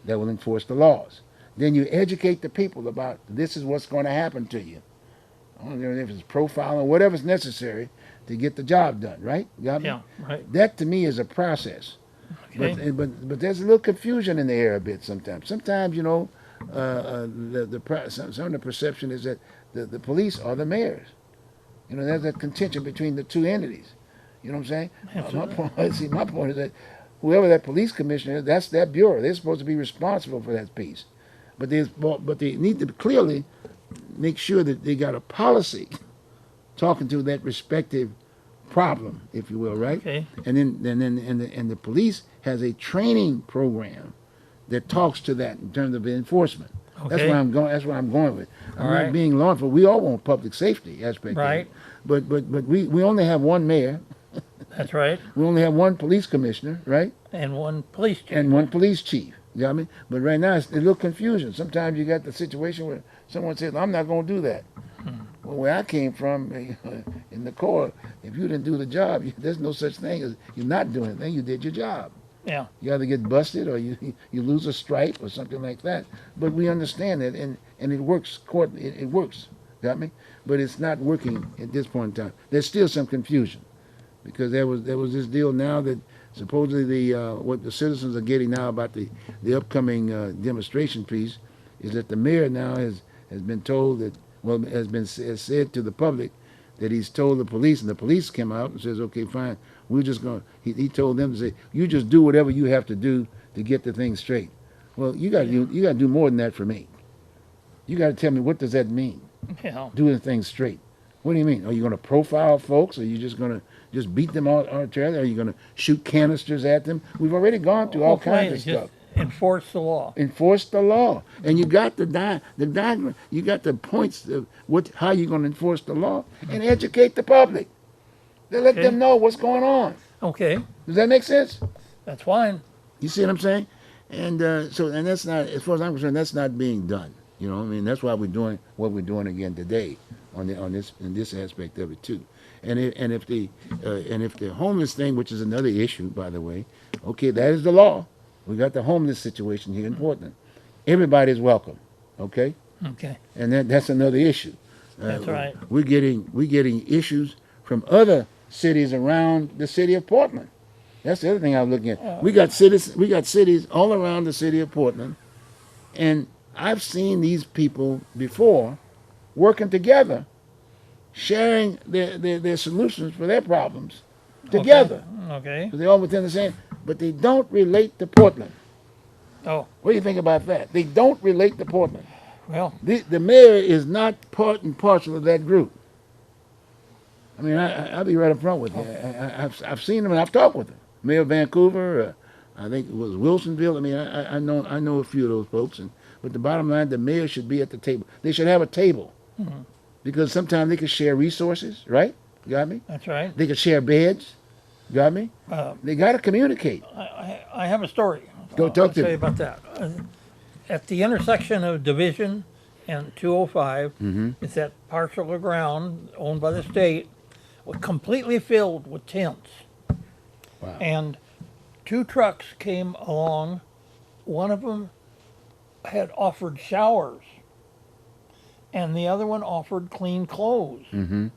that will enforce the laws. Then you educate the people about this is what's going to happen to you. I don't know if it's profiling, whatever's necessary to get the job done. Right? You got me? Yeah. Right. That to me is a process. Okay. But there's a little confusion in the air a bit sometimes. Sometimes, you know, some of the perception is that the police are the mayors. You know, there's a contention between the two entities. You know what I'm saying? My point is that whoever that police commissioner is, that's their bureau. They're supposed to be responsible for that piece. But they need to clearly make sure that they got a policy talking to that respective problem, if you will, right? Okay. And then the police has a training program that talks to that in terms of enforcement. That's Okay. where I'm going. That's where I'm going with. I'm All not right. being law enforcement. We all want public safety aspect. of it. Right. But we only have one mayor. That's right. We only have one police commissioner, right? And one police chief. And one police chief. You got me? But right now it's a little confusion. Sometimes you got the situation where someone says, "I'm not going to do that." Well, where I came from in the Corps, if you didn't do the job, there's no such thing as you're not doing anything. You did your job. Yeah. You either get busted or you lose a stripe or something like that. But we understand that, and it works. It works. Got me? But it's not working at this point in time. There's still some confusion because there was this deal now that supposedly what the citizens are getting now about the upcoming demonstration piece is that the mayor now has been told that has said to the public that he's told the police, and the police came out and says, okay, fine, we're just going to, he told them to say, you just do whatever you have to do to get the thing straight. Well, you got to do more than that for me. You got to tell me, what does that mean, Yeah. doing things straight? What do you mean? Are you going to profile folks? Are you just going to just beat them arbitrarily? Are you going to shoot canisters at them? We've already gone through all Hopefully kinds of just stuff. enforce the law. Enforce the law, and you got the diagram. You got the points of how you're going to enforce the law, and educate the public. Let Okay. them know what's going on. Okay. Does that make sense? That's fine. You see what I'm saying? And and that's not, as far as I'm concerned, that's not being done. You know, I mean, that's why we're doing what we're doing again today in this aspect of it too. And if the homeless thing, which is another issue, by the way, okay, that is the law. We got the homeless situation here in Portland. Everybody's welcome, okay? Okay. And that's another issue. That's right. We're getting issues from other cities around the city of Portland. That's the other thing I was looking at. We got cities all around the city of Portland, and I've seen these people before working together sharing their solutions for their problems together. Okay. They're all within the same, but they don't relate to Portland. Oh, What do you think about that? They don't relate to Portland. well, The mayor is not part and parcel of that group. I mean, I'll be right up front with you. I've seen him and I've talked with him. Mayor of Vancouver, I think it was Wilsonville. I mean, I know a few of those folks. But the bottom line, the mayor should be at the table. They should have a table because sometimes they can share resources, right? You got me? that's right. They can share beds. You got me? They got to communicate. I have a story. Go I'll talk to tell me. you about that. At the intersection of Division and 205, it's that parcel of ground owned by the state, was completely filled with tents. Wow. And two trucks came along. One of them had offered showers, and the other one offered clean clothes. Mm-hmm.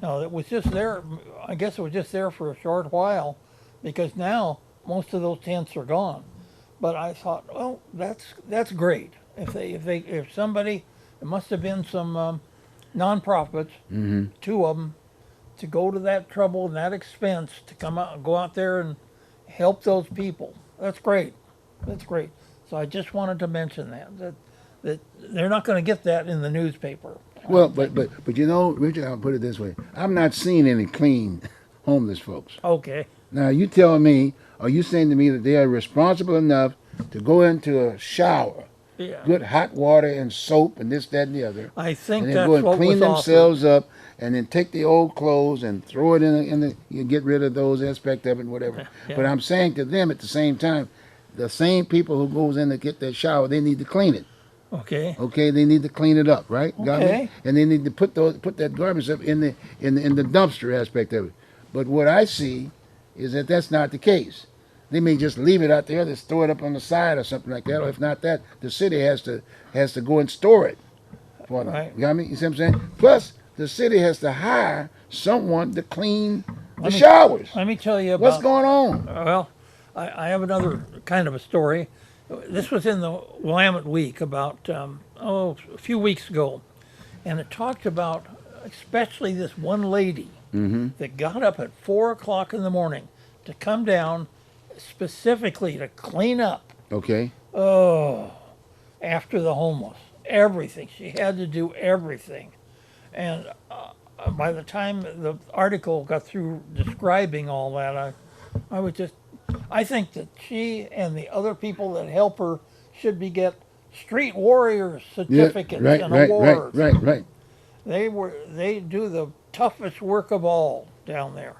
Now, it was just there, I guess it was just there for a short while, because now most of those tents are gone. But I thought, well, that's great. If somebody, it must have been some nonprofits, two of them, to go to that trouble and that expense to go out there and help those people. That's great. That's great. So I just wanted to mention that they're not going to get that in the newspaper. Well, but you know, Richard, I'll put it this way: I'm not seeing any clean homeless folks. Okay. Now, you telling me, are you saying to me that they are responsible enough to go into a shower, Yeah. good hot water and soap and this, that, and the other, I think and then that's go and what clean was offered. themselves up, and then take the old clothes and throw it in the you get rid of those aspect of it, whatever. Yeah. But I'm saying to them at the same time, the same people who goes in to get that shower, they need to clean it. Okay. Okay, they need to clean it up, right? Got me? Okay. And they need to put that garbage up in the dumpster aspect of it. But what I see is that that's not the case. They may just leave it out there, just throw it up on the side or something like that. Or if not that, the city has to go and store it for them. Right. You got me? You see what I'm saying? Plus, the city has to hire someone to clean the Let me- showers. Let me tell you about. What's going on? Well, I have another kind of a story. This was in the Willamette Week about a few weeks ago, and it talked about especially this one lady that got up at 4 o'clock in the morning to come down specifically to clean up Okay. after the homeless. Everything. She had to do everything. And by the time the article got through describing all that, I think that she and the other people that help her should get street warriors certificates right, and right, awards. right. They do the toughest work of all down there.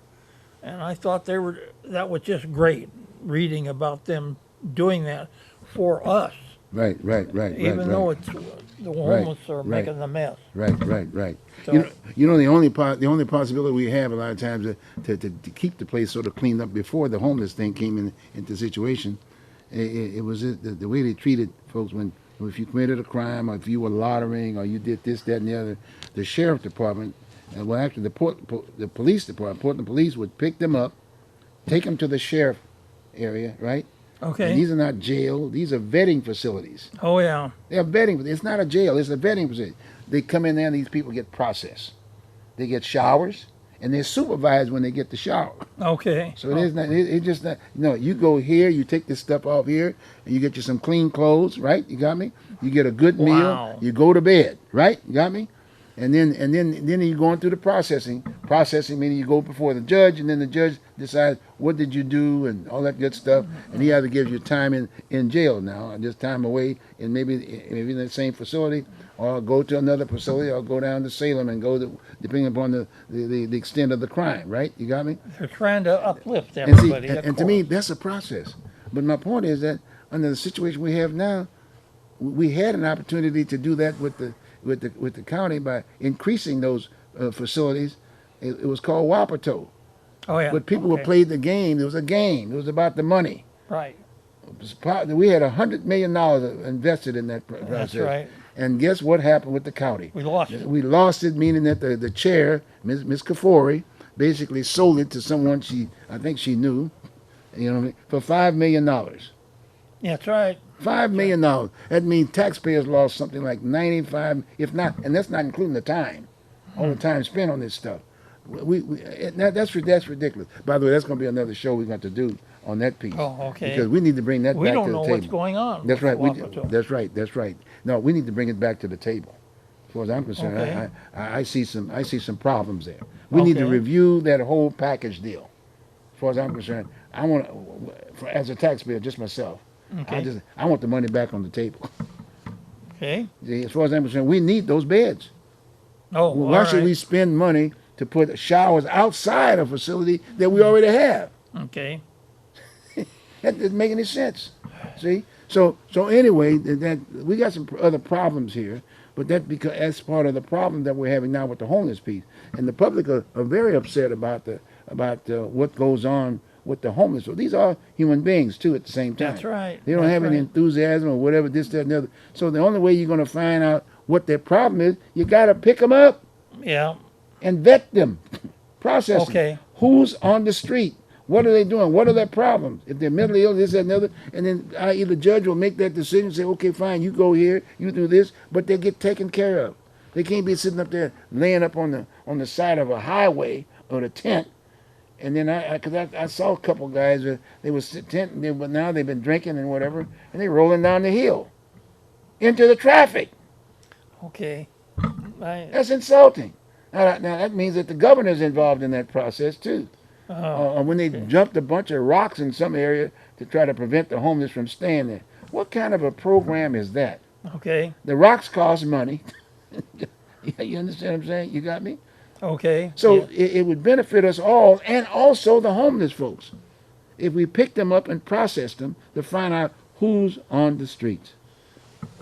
And I thought that was just great reading about them doing that for us. Right. Even though it's the homeless are right. making the mess. Right. So- You know the only possibility we have a lot of times to keep the place sort of cleaned up before the homeless thing came into the situation. It was the way they treated folks if you committed a crime or if you were loitering or you did this, that, and the other. The sheriff department, well, actually the police department, Portland Police would pick them up, take them to the sheriff area, right? Okay. And these are not jail; these are vetting facilities. Oh yeah. They're vetting. It's not a jail. It's a vetting facility. They come in there and these people get processed. They get showers and they're supervised when they get the shower. Okay. So it is not. It's just not. No, you go here. You take this stuff off here, and you get you some clean clothes. Right? You got me. You get a good meal. Wow. You go to bed. Right? You got me. And then you're going through the processing. Processing meaning you go before the judge, and then the judge decides what did you do and all that good stuff. And he either gives you time in jail now, or just time away, and maybe in the same facility, or go to another facility, or go down to Salem and depending upon the extent of the crime. Right? You got me? They're trying to uplift And see, everybody. of and to me, course. that's a process. But my point is that under the situation we have now, we had an opportunity to do that with the county by increasing those facilities. It was called Wapato. Oh yeah. But people okay. who played the game, it was a game. It was about the money. Right. We had $100 million invested in that process. That's right. And guess what happened with the county? We lost it. We lost it, meaning that the chair, Ms. Kafori, basically sold it to someone I think she knew, for $5 million. That's right. $5 million. That means taxpayers lost something like 95, if not, and that's not including the time. all the time spent on this stuff. That's ridiculous. By the way, that's going to be another show we're going to do on that piece. Oh, okay. Because we need to bring that We back don't to the know table. what's going on. That's with right. Wapato. That's right. No, we need to bring it back to the table. As far as I'm concerned, Okay. I see some problems there. We need to Okay. review that whole package deal. As far as I'm concerned, I want, as a taxpayer, just myself, Okay. I want the money back on the table. Okay. See, as far as I'm concerned, we need those beds. Oh, Well, why all should right. we spend money to put showers outside a facility that we already have? Okay. That doesn't make any sense. See? So anyway, that we got some other problems here, but that's part of the problem that we're having now with the homeless piece. And the public are very upset about what goes on with the homeless. So these are human beings too at the same time. That's right. They don't That's have any right. enthusiasm or whatever, this, that, and the other. So the only way you're going to find out what their problem is, you got to pick them up Yeah. and vet them, process them. Okay. Who's on the street? What are they doing? What are their problems? If they're mentally ill, this, that, and the other, and then i.e. the judge will make that decision, say, okay, fine, you go here, you do this, but they get taken care of. They can't be sitting up there laying up on the side of a highway or the tent. And then I saw a couple guys, they was tent, but now they've been drinking and whatever, and they rolling down the hill into the traffic. Okay. That's insulting. Now that means that the governor's involved in that process too. When they jumped a bunch of rocks in some area to try to prevent the homeless from staying there. What kind of a program is that? Okay. The rocks cost money. You understand what I'm saying? You got me? Okay. So Yeah. it would benefit us all, and also the homeless folks, if we picked them up and processed them to find out who's on the streets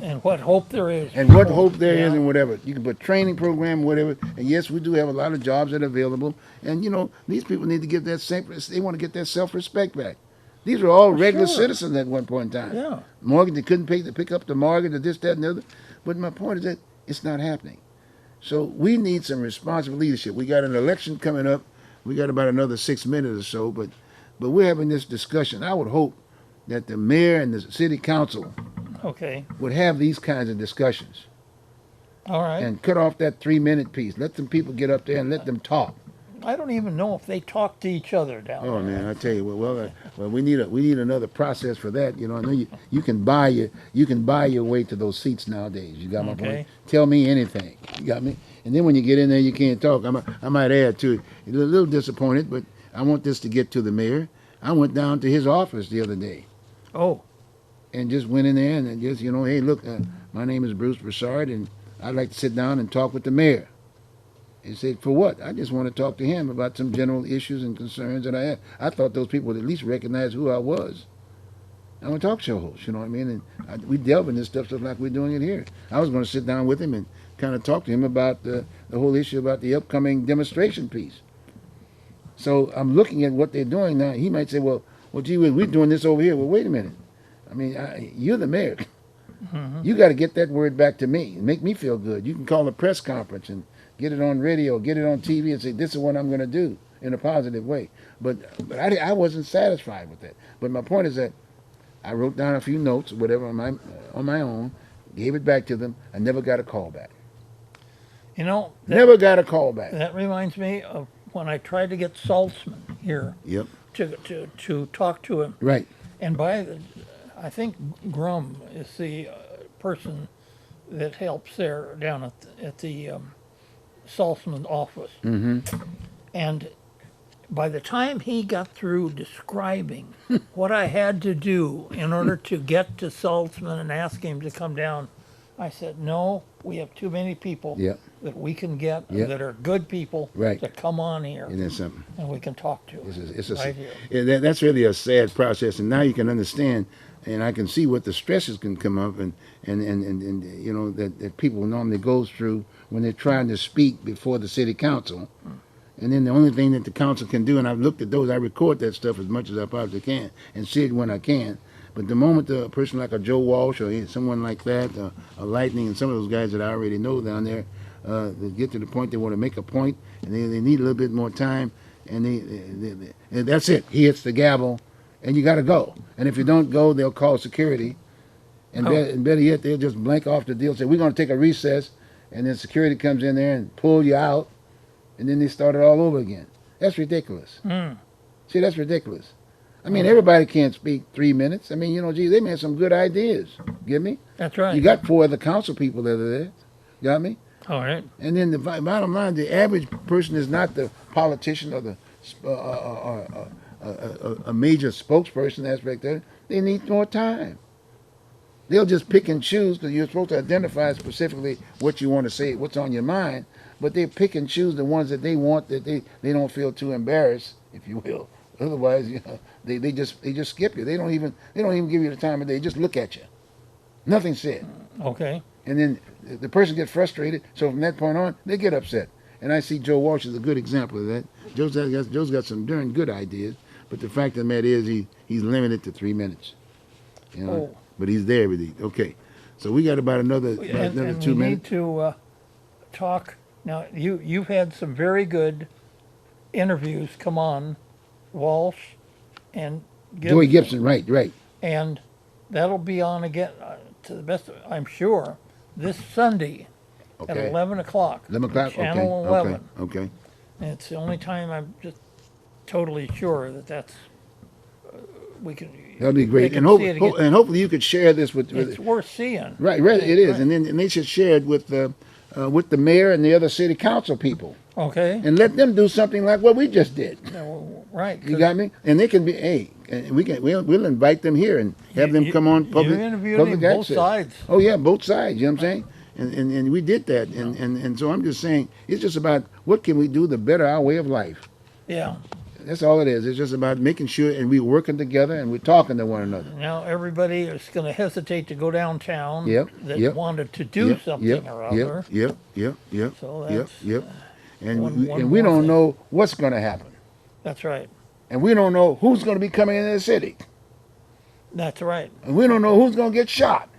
And what hope there is. and what hope there is, Yeah. and whatever. You can put training program, whatever. And yes, we do have a lot of jobs that are available. And these people need to get that they want to get their self-respect back. These were all regular sure. citizens at one point in time. Yeah. Mortgage, they couldn't pay to pick up the mortgage or this, that, and the other. But my point is that it's not happening. So we need some responsible leadership. We got an election coming up. We got about another 6 minutes or so, but we're having this discussion. I would hope that the mayor and the city council Okay. would have these kinds of discussions All right. and cut off that 3-minute piece. Let some people get up there and let them talk. I don't even know if they talk to each other down Oh there. man, I tell you, well, we need another process for that. I know you can buy your way to those seats nowadays. You got my Okay. point. Tell me anything. You got me. And then when you get in there, you can't talk. I might add to it. A little disappointed, but I want this to get to the mayor. I went down to his office the other day Oh. and just went in there and just hey, look, my name is Bruce Broussard, and I'd like to sit down and talk with the mayor. He said, for what? I just want to talk to him about some general issues and concerns that I have. I thought those people would at least recognize who I was. I'm a talk show host, you know what I mean? And we delve in this stuff just like we're doing it here. I was going to sit down with him and kind of talk to him about the whole issue about the upcoming demonstration piece. So I'm looking at what they're doing now. He might say, well, gee whiz, we're doing this over here. Well, wait a minute. I mean, you're the mayor. You got to get that word back to me and make me feel good. You can call a press conference and get it on radio, get it on TV, and say, this is what I'm going to do in a positive way. But I wasn't satisfied with that. But my point is that I wrote down a few notes, whatever, on my own, gave it back to them. I never got a call back. You know, Never got a call back. that reminds me of when I tried to get Saltzman here Yep. to talk to him. Right. And I think Grum is the person that helps there down at the Saltzman office. Mm-hmm. And by the time he got through describing what I had to do in order to get to Saltzman and ask him to come down, I said, no, we have too many people Yep. that we can get Yep. that are good people Right. to come on here And then something. and we can talk to. Right here. That's really a sad process, and now you can understand, and I can see what the stresses can come up, and that people normally go through when they're trying to speak before the city council, and then the only thing that the council can do, and I've looked at those, I record that stuff as much as I possibly can, and see it when I can. But the moment a person like a Joe Walsh or someone like that, a Lightning, and some of those guys that I already know down there, they get to the point they want to make a point, and they need a little bit more time, and and that's it. He hits the gavel, and you got to go. And if you don't go, they'll call security, and, Oh. and better yet, they'll just blank off the deal, say we're going to take a recess, and then security comes in there and pull you out, and then they start it all over again. That's ridiculous. See, that's ridiculous. I mean, everybody can't speak 3 minutes. I mean, you know, gee, they made some good ideas. Get me? That's right. You got 4 other council people that are there. Got me? All right. And then the bottom line, the average person is not the politician or the a major spokesperson aspect of it. They need more time. They'll just pick and choose because you're supposed to identify specifically what you want to say, what's on your mind. But they pick and choose the ones that they want that they don't feel too embarrassed, if you will. Otherwise, you know, they just skip you. They don't even give you the time of day. They just look at you. Nothing said. Okay. And then the person gets frustrated. So from that point on, they get upset. And I see Joe Walsh is a good example of that. Joe's got some darn good ideas, but the fact of the matter is he's limited to 3 minutes. You know, Oh. but he's there with it. Okay, so we got about another And 2 we need minutes. to talk now. You've had some very good interviews come on, Walsh and Joey Gibson, right, and that'll be on again to the best I'm sure this Sunday at okay. 11 o'clock. 11 o'clock. Channel Okay, 11. okay. And it's the only time I'm just totally sure that's we can. That'll be they great. can And see it again. and hopefully you could share this with It's worth seeing. right, it is, Right. and they should share it with the mayor and the other city council people, Okay. and let them do something like what we just did. Right. You got me? And they can be, hey, and we'll invite them here and have them come on public You interviewed public him both access. sides. Oh yeah, both sides. You know what I'm saying? And we did that, and so I'm just saying it's just about what can we do to better our way of life. Yeah. That's all it is. It's just about making sure and we're working together and we're talking to one another. Now everybody is going to hesitate to go downtown. Yep, That yep, wanted to do something or other. Yep. So Yep. that's And one we more don't thing. know what's going to happen, That's right. and we don't know who's going to be coming into the city, That's right. and we don't know who's going to get shot.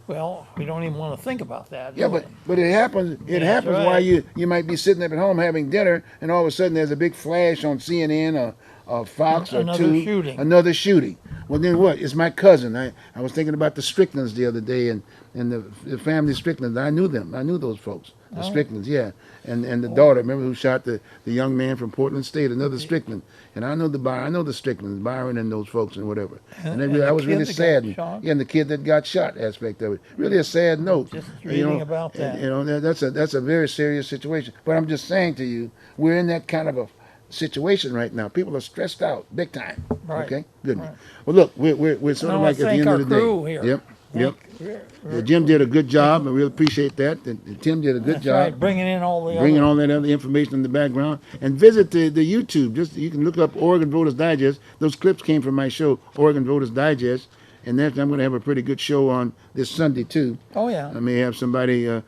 Well, we don't even want to think about that. Yeah, do we? but it happens. It That's happens right. while you might be sitting up at home having dinner, and all of a sudden there's a big flash on CNN or Fox or Another two, shooting. another shooting. Well, then what? It's my cousin. I was thinking about the Stricklands the other day, and the family Stricklands. I knew them. I knew those folks. The Stricklands, yeah. And the daughter, remember who shot the young man from Portland State, another Strickland. And I know the Stricklands, Byron and those folks and whatever. And And I the was kid really that got sad. shot? Yeah, and the kid that got shot aspect of it. Really a sad note. Just You reading know, about that. You know, that's a very serious situation. But I'm just saying to you, we're in that kind of a situation right now. People are stressed out, big time. Right. Okay, good. Right. Well, look, we're sort I of wanna like at the thank end our of the day. crew here. Yep. We're- Jim did a good job. I really appreciate that. And Tim did a good That's job. right. Bringing in all the Bringing other, all that other information in the background, and visit the YouTube. Just you can look up Oregon Voters Digest. Those clips came from my show, Oregon Voters Digest, and I'm going to have a pretty good show on this Sunday too. Oh yeah. I may have somebody. I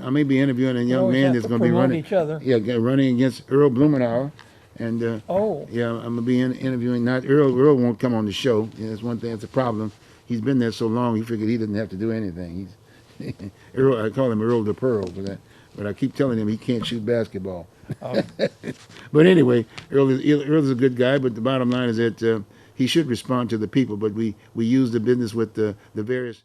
may be interviewing a young always man have that's to going to be promote running. each other. Yeah, running against Earl Blumenauer, and Oh. yeah, I'm gonna be interviewing. Not Earl. Earl won't come on the show. Yeah, that's one thing. That's a problem. He's been there so long. He figured he didn't have to do anything. He's Earl. I call him Earl the Pearl for that. But I keep telling him he can't shoot basketball. Oh. But anyway, Earl is a good guy. But the bottom line is that he should respond to the people. But we use the business with the various